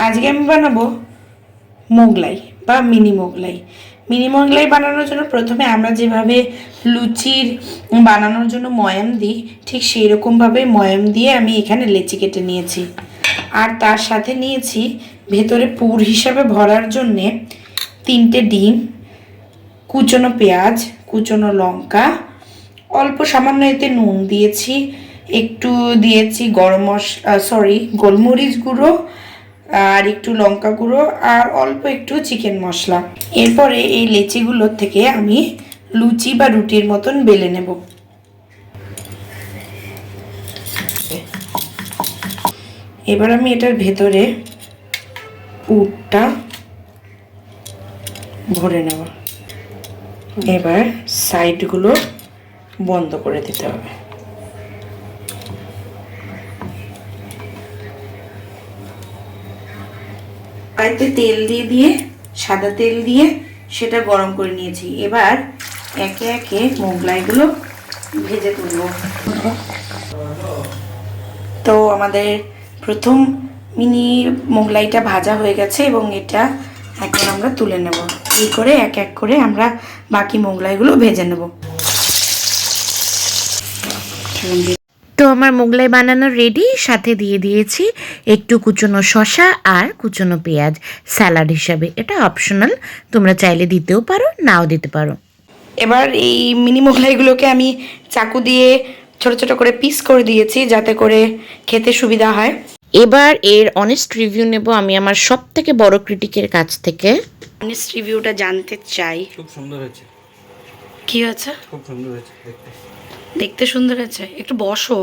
আজকে আমি বানাবো মোগলাই বা মিনি মোগলাই। মিনি মোগলাই বানানোর জন্য প্রথমে আমরা যেভাবে লুচির বানানোর জন্য ময়াম দিই, ঠিক সেই রকমভাবে ময়াম দিয়ে আমি এখানে লেচি কেটে নিয়েছি। আর তার সাথে নিয়েছি ভেতরে পুর হিসাবে ভরার জন্যে 3টে ডিম, কুচনো পেঁয়াজ, কুচনো লঙ্কা, অল্প সামান্য এতে নুন দিয়েছি, একটু দিয়েছি গোলমরিচ গুঁড়ো, আর একটু লঙ্কা গুঁড়ো, আর অল্প একটু চিকেন মশলা। এরপরে এই লেচিগুলোর থেকে আমি লুচি বা রুটির মতন বেলে নেব। এবার আমি এটার ভেতরে পুরটা ভরে নেব। এবার সাইডগুলো বন্ধ করে দিতে হবে। কড়াইতে তেল দিয়ে সাদা তেল দিয়ে সেটা গরম করে নিয়েছি। এবার একে একে মোগলাইগুলো ভেজে তুলব। তো আমাদের প্রথম মিনি মোগলাইটা ভাজা হয়ে গেছে এবং এটা এখন আমরা তুলে নেব। এই করে এক এক করে আমরা বাকি মোগলাইগুলো ভেজে নেব। তো আমার মোগলাই বানানো রেডি। সাথে দিয়ে দিয়েছি একটু কুচনো শসা আর কুচনো পেঁয়াজ স্যালাড হিসাবে। এটা অপশনাল, তোমরা চাইলে দিতেও পারো, নাও দিতে পারো। এবার এই মিনি মোগলাইগুলোকে আমি চাকু দিয়ে ছোট ছোট করে পিস করে দিয়েছি যাতে করে খেতে সুবিধা হয়। এবার এর অনেস্ট রিভিউ নেব আমি আমার সব থেকে বড় ক্রিটিকের কাছ থেকে। অনেস্ট রিভিউটা জানতে চাই। খুব সুন্দর হয়েছে। কি হয়েছে? খুব সুন্দর হয়েছে দেখতে। দেখতে সুন্দর হয়েছে। একটু বসো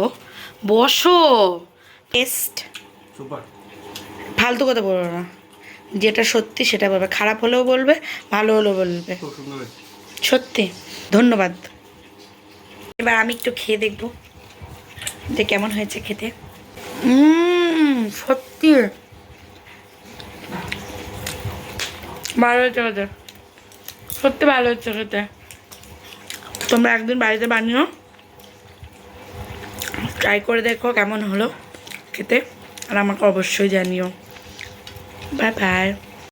বসো। Test super. ফালতু কথা বলবো না, যেটা সত্যি সেটা বলবে। খারাপ হলেও বলবে, ভালো হলেও বলবে। খুব সুন্দর হয়েছে সত্যি ধন্যবাদ। এবার আমি একটু খেয়ে দেখবো যে কেমন হয়েছে খেতে। সত্যি ভালো হচ্ছে খেতে, সত্যি ভালো হচ্ছে খেতে। তোমরা একদিন বাড়িতে বানিও, ট্রাই করে দেখো কেমন হলো খেতে, আর আমাকে অবশ্যই জানিও। Bye bye.